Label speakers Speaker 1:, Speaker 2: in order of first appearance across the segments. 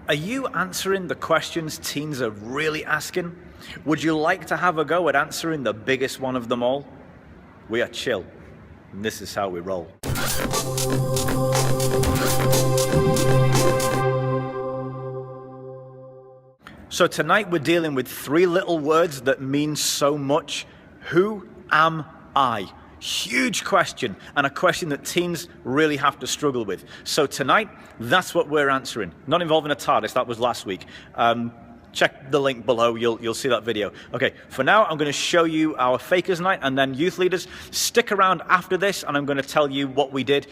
Speaker 1: Are you answering the questions teens are really asking? Would you like to have a go at answering the biggest one of them all? We are chill, and this is how we roll. So tonight we're dealing with three little words that mean so much. Who am I? Huge question, and a question that teens really have to struggle with. So tonight, that's what we're answering. Not involving a TARDIS, that was last week. Check the link below, you'll see that video. Okay, for now, I'm gonna show you our Fakers Night, and then youth leaders, stick around after this, and I'm gonna tell you what we did.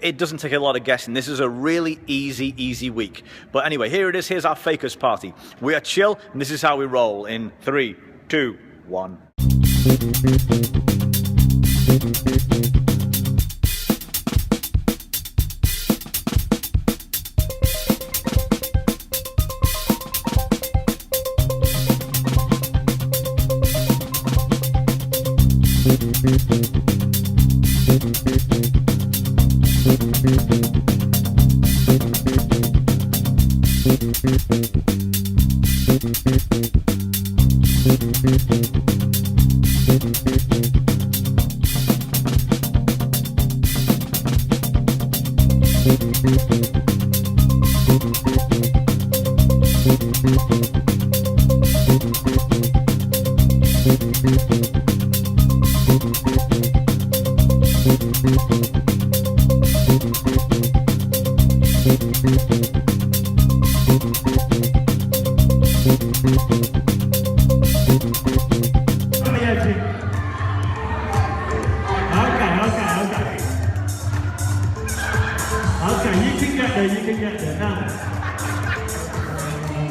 Speaker 1: It doesn't take a lot of guessing. This is a really easy week. But anyway, here it is, here's our Fakers party. We are chill, and this is how we roll in 3, 2, 1.
Speaker 2: You can get there now.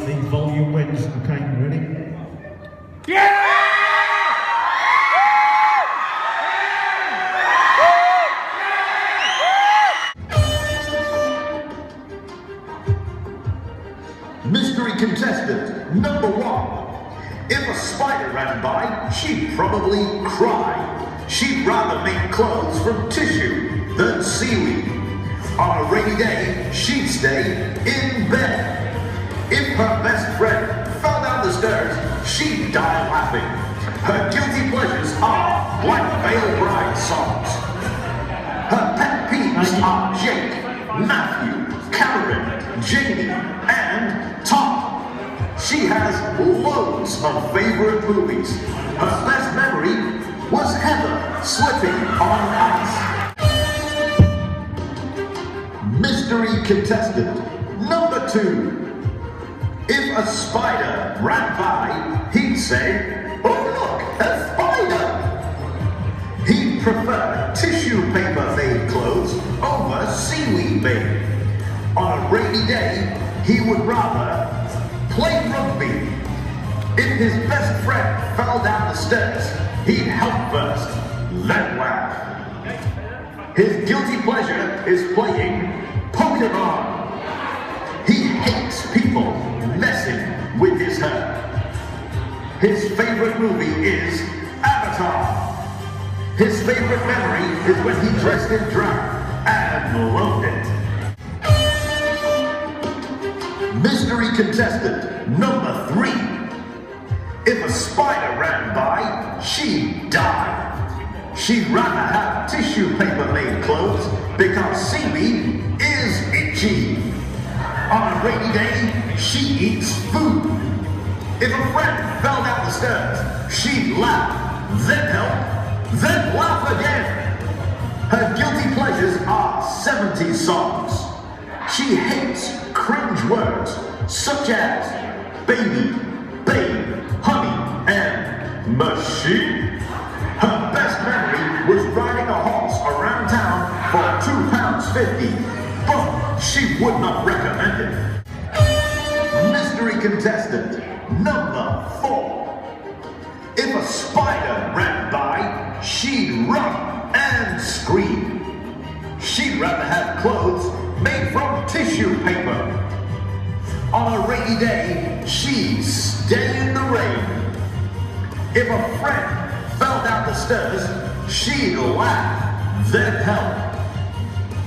Speaker 2: The volume wins. Okay, ready? Yeah!
Speaker 3: Mystery contestant number 1. If a spider ran by, she'd probably cry. She'd rather make clothes from tissue than seaweed. On a rainy day, she'd stay in bed. If her best friend fell down the stairs, she'd die laughing. Her guilty pleasures are Black Veil Bride songs. Her pet peeves are Jake, Matthew, Cameron, Jamie, and Tom. She has loads of favorite movies. Her best memory was Heather slipping on ice. Mystery contestant number 2. If a spider ran by, he'd say, "Oh look, a spider!" He'd prefer tissue paper made clothes over seaweed-made. On a rainy day, he would rather play rugby. If his best friend fell down the stairs, he'd help first, then laugh. His guilty pleasure is playing Pokemon. He hates people messing with his hair. His favorite movie is Avatar. His favorite memory is when he dressed in drag and loved it. Mystery contestant number 3. If a spider ran by, she'd die. She'd rather have tissue paper made clothes because seaweed is itchy. On a rainy day, she eats food. If a friend fell down the stairs, she'd laugh, then help, then laugh again. Her guilty pleasures are 70s songs. She hates cringe words such as baby, babe, honey, and machine. Her best memory was riding a horse around town for £2.50, but she would not recommend it. Mystery contestant number 4. If a spider ran by, she'd run and scream. She'd rather have clothes made from tissue paper. On a rainy day, she'd stay in the rain. If a friend fell down the stairs, she'd laugh, then help.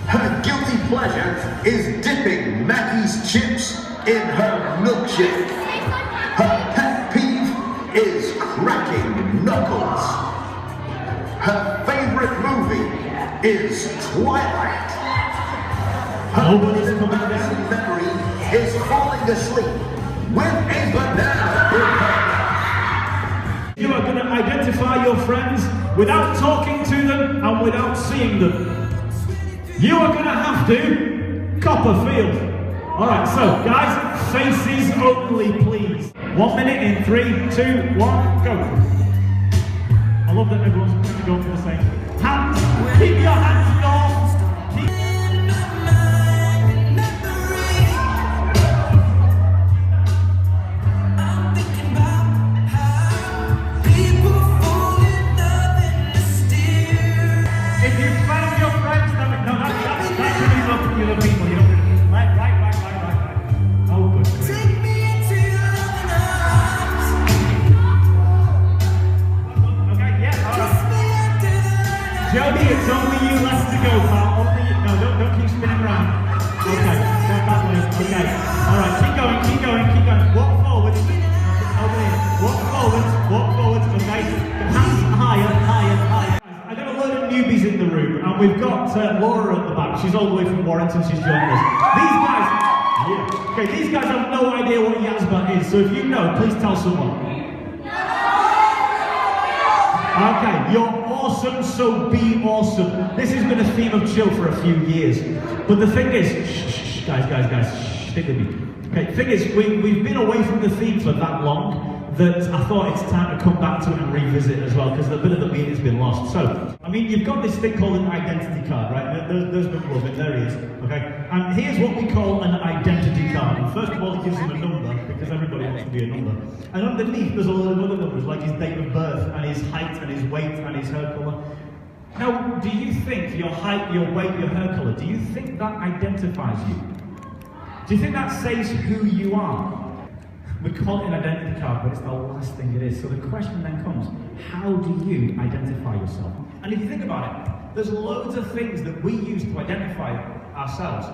Speaker 3: Her guilty pleasure is dipping Mackey's chips in her milkshake. Her pet peeve is cracking knuckles. Her favorite movie is Twilight. Her recent memory is falling asleep with a banana in her mouth.
Speaker 4: You are going to identify your friends without talking to them and without seeing them. You are going to have to Copperfield. Alright, so guys, faces only please. 1 minute in 3, 2, 1, go. I love that everyone's going for the same. Hands, keep your hands north. Jody, it's only you left to go, pal. Only you. No, don't keep spinning around. Okay, go that way. Okay. Alright, keep going. Walk forwards. Over here. Walk forwards. Okay. Hands higher. I got a load of newbies in the room, and we've got Laura at the back. She's all the way from Warrington. She's joining us. These guys have no idea what Yazba is, so if you know, please tell someone. Okay, you're awesome, so be awesome. This has been a theme of chill for a few years. But the thing is, guys, stick with me. Okay, the thing is, we've been away from the theme for that long that I thought it's time to come back to it and revisit as well, because a bit of the meaning's been lost. So, I mean, you've got this thing called an identity card, right? There's the woman, there he is, okay? And here's what we call an identity card. And first of all, it gives him a number, because everybody wants to be a number. And underneath, there's a lot of other numbers, like his date of birth, and his height, and his weight, and his hair colour. Now, do you think your height, your weight, your hair colour, do you think that identifies you? Do you think that says who you are? We call it an identity card, but it's the last thing it is. So the question then comes, how do you identify yourself? And if you think about it, there's loads of things that we use to identify ourselves.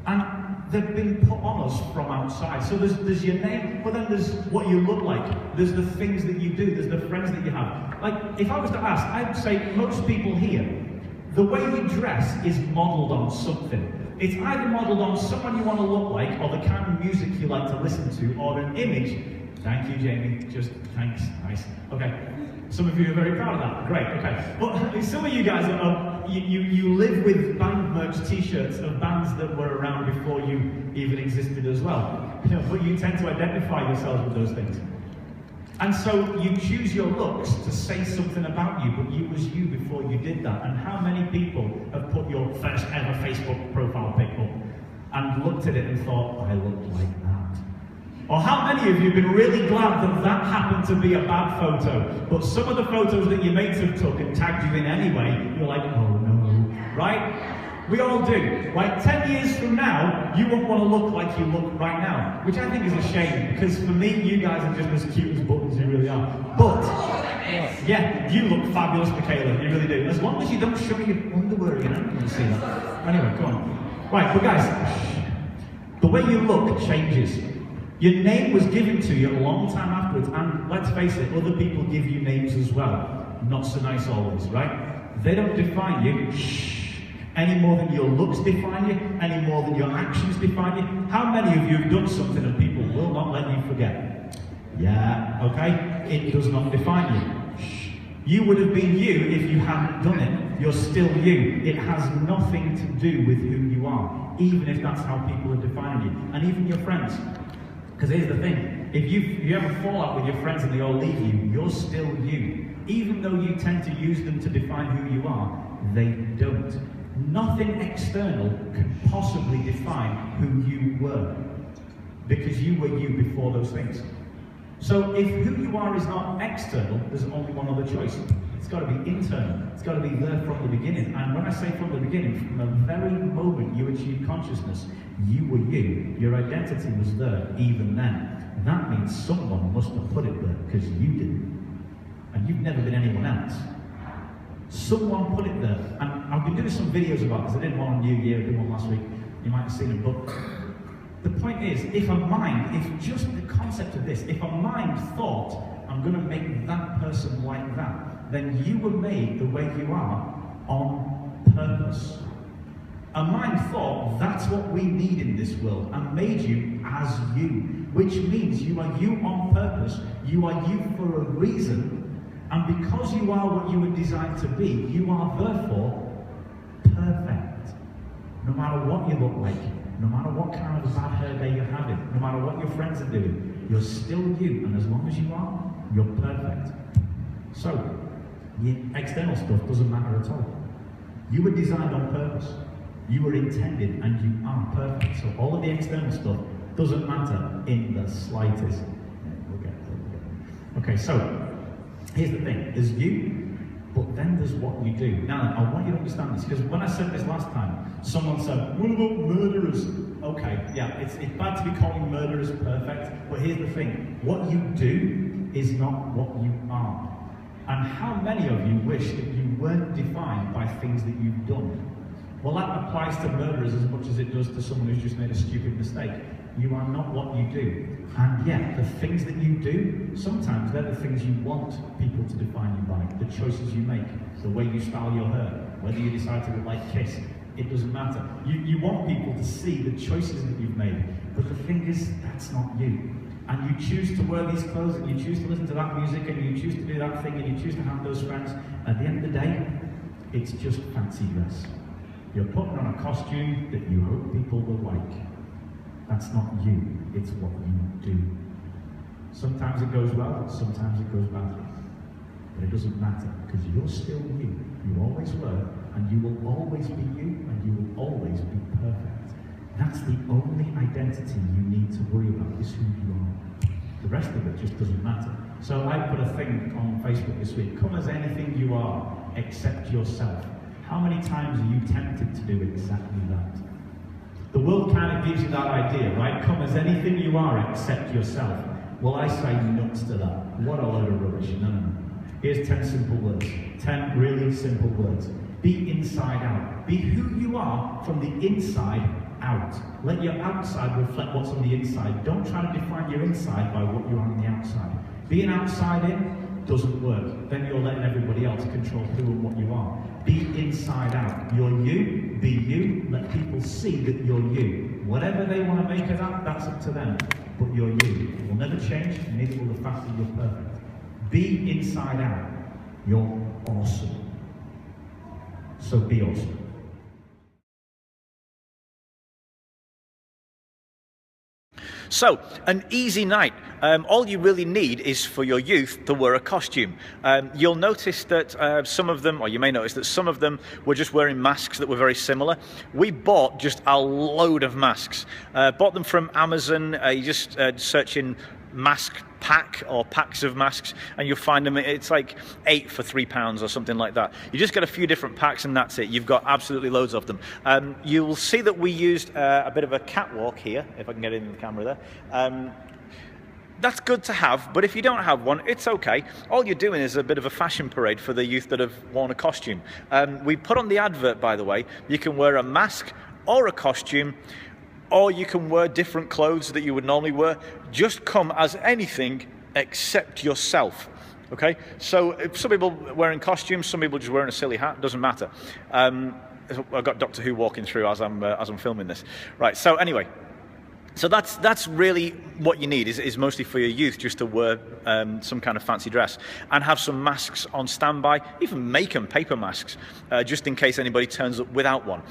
Speaker 4: And they've been put on us from outside. So there's your name, but then there's what you look like. There's the things that you do, there's the friends that you have. Like, if I was to ask, I'd say most people here, the way you dress is modelled on something. It's either modelled on someone you want to look like, or the kind of music you like to listen to, or an image. Thank you, Jamie. Just thanks. Nice. Okay. Some of you are very proud of that. Great. Okay. But some of you guys you live with band merch T-shirts of bands that were around before you even existed as well. You know, but you tend to identify yourselves with those things. And so you choose your looks to say something about you, but it was you before you did that. And how many people have put your first ever Facebook profile pic up and looked at it and thought, I look like that? Or how many of you have been really glad that that happened to be a bad photo, but some of the photos that your mates have took and tagged you in anyway, you're like, oh no, right? We all do, right? 10 years from now, you won't want to look like you look right now, which I think is a shame, because for me, you guys are just as cute as buttons, you really are. But, yeah, you look fabulous, Michaela, you really do. As long as you don't show me your underwear again, I don't want to see that. Anyway, go on. Right, but guys, the way you look changes. Your name was given to you a long time afterwards, and let's face it, other people give you names as well. Not so nice always, right? They don't define you. Any more than your looks define you, any more than your actions define you. How many of you have done something and people will not let you forget? Yeah, okay? It does not define you. You would have been you if you hadn't done it. You're still you. It has nothing to do with who you are, even if that's how people are defining you. And even your friends. Because here's the thing, if you have a fallout with your friends and they all leave you, you're still you. Even though you tend to use them to define who you are, they don't. Nothing external can possibly define who you were, because you were you before those things. So if who you are is not external, there's only one other choice. It's got to be internal. It's got to be there from the beginning. And when I say from the beginning, from the very moment you achieved consciousness, you were you. Your identity was there even then. That means someone must have put it there, because you didn't. And you've never been anyone else. Someone put it there, and I've been doing some videos about this. I did one on New Year, I did one last week. You might have seen it, but The point is, if just the concept of this, if a mind thought, I'm going to make that person like that, then you were made the way you are on purpose. A mind thought, that's what we need in this world, and made you as you, which means you are you on purpose, you are you for a reason, and because you are what you were designed to be, you are therefore perfect. No matter what you look like, no matter what kind of a bad hair day you're having, no matter what your friends are doing, you're still you, and as long as you are, you're perfect. So, the external stuff doesn't matter at all. You were designed on purpose. You were intended, and you are perfect. So all of the external stuff doesn't matter in the slightest. Okay, so here's the thing. There's you, but then there's what you do. Now, I want you to understand this, because when I said this last time, someone said, what about murderers? Okay, yeah, it's bad to be calling murderers perfect, but here's the thing. What you do is not what you are. And how many of you wish that you weren't defined by things that you've done? Well, that applies to murderers as much as it does to someone who's just made a stupid mistake. You are not what you do. And yet, the things that you do, sometimes they're the things you want people to define you by. The choices you make, the way you style your hair, whether you decide to look like Kiss, it doesn't matter. You want people to see the choices that you've made. But the thing is, that's not you. And you choose to wear these clothes, and you choose to listen to that music, and you choose to do that thing, and you choose to have those friends. At the end of the day, it's just fancy dress. You're putting on a costume that you hope people will like. That's not you, it's what you do. Sometimes it goes well, sometimes it goes badly. But it doesn't matter, because you're still you. You always were, and you will always be you, and you will always be perfect. That's the only identity you need to worry about, is who you are. The rest of it just doesn't matter. So I put a thing on Facebook this week, come as anything you are, except yourself. How many times are you tempted to do exactly that? The world kind of gives you that idea, right? Come as anything you are except yourself. Well, I say nuts to that. What a load of rubbish. No. Here's 10 simple words. 10 really simple words. Be inside out. Be who you are from the inside out. Let your outside reflect what's on the inside. Don't try to define your inside by what you are on the outside. Being outside in doesn't work. Then you're letting everybody else control who and what you are. Be inside out. You're you, be you, let people see that you're you. Whatever they want to make of that, that's up to them. But you're you. It will never change, neither will the fact that you're perfect. Be inside out. You're awesome. So be awesome.
Speaker 1: So, an easy night. All you really need is for your youth to wear a costume. You'll notice that some of them, or you may notice that some of them were just wearing masks that were very similar. We bought just a load of masks. Bought them from Amazon. You just search in mask pack or packs of masks and you'll find them. It's like 8 for £3 or something like that. You just get a few different packs and that's it. You've got absolutely loads of them. You'll see that we used a bit of a catwalk here, if I can get it in the camera there. That's good to have, but if you don't have one, it's okay. All you're doing is a bit of a fashion parade for the youth that have worn a costume. We put on the advert, by the way, you can wear a mask or a costume, or you can wear different clothes that you would normally wear. Just come as anything except yourself. Okay? So if some people wearing costumes, some people just wearing a silly hat, doesn't matter. I've got Doctor Who walking through as I'm filming this. Right, so anyway. So that's really what you need, is mostly for your youth, just to wear some kind of fancy dress and have some masks on standby, even make them paper masks, just in case anybody turns up without one.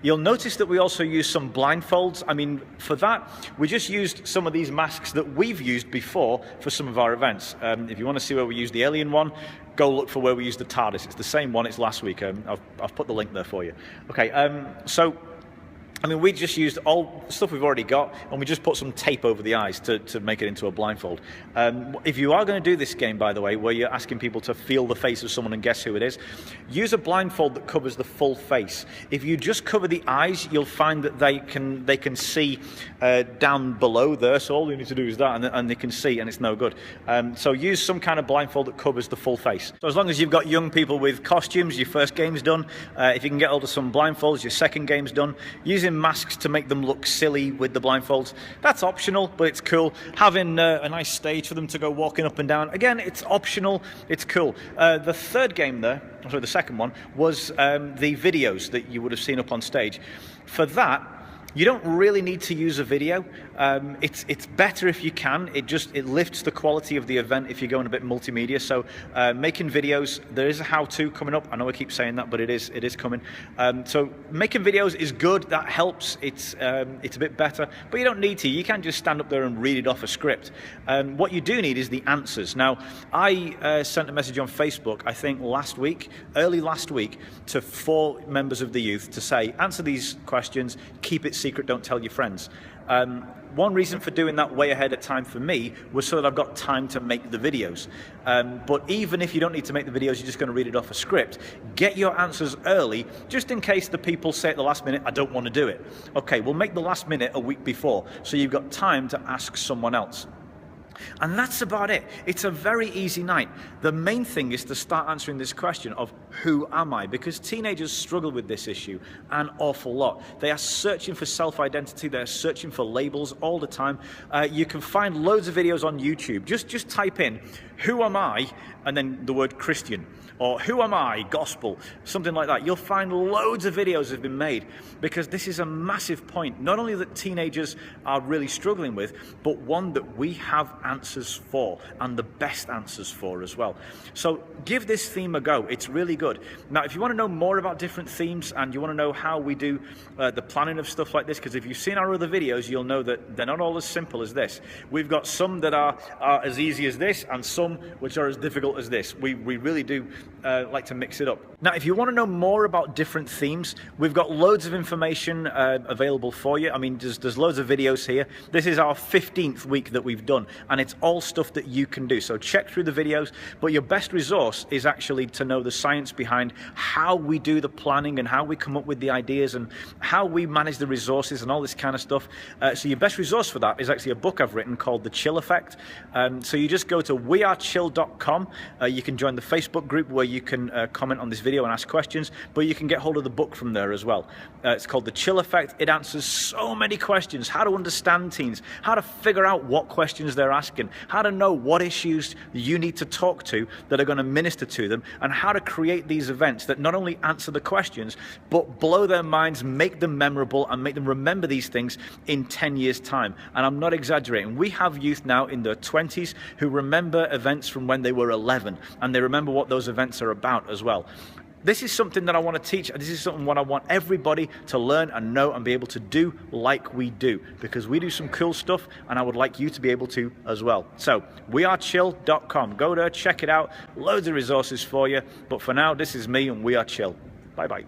Speaker 1: You'll notice that we also use some blindfolds. I mean, for that, we just used some of these masks that we've used before for some of our events. If you want to see where we used the alien one, go look for where we used the TARDIS. It's the same one, it's last week. I've put the link there for you. Okay, so I mean, we just used all stuff we've already got, and we just put some tape over the eyes to make it into a blindfold. If you are going to do this game, by the way, where you're asking people to feel the face of someone and guess who it is, use a blindfold that covers the full face. If you just cover the eyes, you'll find that they can see down below there, so all you need to do is that, and they can see, and it's no good. So use some kind of blindfold that covers the full face. So as long as you've got young people with costumes, your first game's done. If you can get hold of some blindfolds, your second game's done. Using using masks to make them look silly with the blindfolds, that's optional, but it's cool. Having a nice stage for them to go walking up and down, again, it's optional, it's cool. The third game there, sorry, the second one, was the videos that you would have seen up on stage. For that, you don't really need to use a video. It's better if you can. It lifts the quality of the event if you're going a bit multimedia. So making videos, there is a how-to coming up. I know I keep saying that, but it is coming. So making videos is good. That helps. It's a bit better, but you don't need to. You can just stand up there and read it off a script. What you do need is the answers. Now, I sent a message on Facebook, I think early last week, to 4 members of the youth to say, answer these questions, keep it secret, don't tell your friends. One reason for doing that way ahead of time for me was so that I've got time to make the videos. But even if you don't need to make the videos, you're just going to read it off a script, get your answers early, just in case the people say at the last minute, I don't want to do it. Okay, we'll make the last minute a week before, so you've got time to ask someone else. And that's about it. It's a very easy night. The main thing is to start answering this question of who am I? Because teenagers struggle with this issue an awful lot. They are searching for self-identity. They're searching for labels all the time. You can find loads of videos on YouTube. Just type in, who am I? And then the word Christian. Or who am I? Gospel. Something like that. You'll find loads of videos have been made because this is a massive point. Not only that teenagers are really struggling with, but one that we have answers for, and the best answers for as well. So give this theme a go. It's really good. Now, if you want to know more about different themes and you want to know how we do the planning of stuff like this, because if you've seen our other videos, you'll know that they're not all as simple as this. We've got some that are as easy as this and some which are as difficult as this. We really do like to mix it up. Now, if you want to know more about different themes, we've got loads of information available for you. I mean, there's loads of videos here. This is our 15th week that we've done, and it's all stuff that you can do. So check through the videos, but your best resource is actually to know the science behind how we do the planning and how we come up with the ideas and how we manage the resources and all this kind of stuff. So your best resource for that is actually a book I've written called The Chill Effect. So you just go to wearechill.com. You can join the Facebook group where you can comment on this video and ask questions, but you can get hold of the book from there as well. It's called The Chill Effect. It answers so many questions: how to understand teens, how to figure out what questions they're asking, how to know what issues you need to talk to that are going to minister to them, and how to create these events that not only answer the questions, but blow their minds, make them memorable, and make them remember these things in 10 years' time. And I'm not exaggerating. We have youth now in their 20s who remember events from when they were 11, and they remember what those events are about as well. This is something that I want to teach. This is something what I want everybody to learn and know and be able to do like we do, because we do some cool stuff and I would like you to be able to as well. So wearechill.com. Go there, check it out. Loads of resources for you. But for now, this is me and We Are Chill. Bye-bye.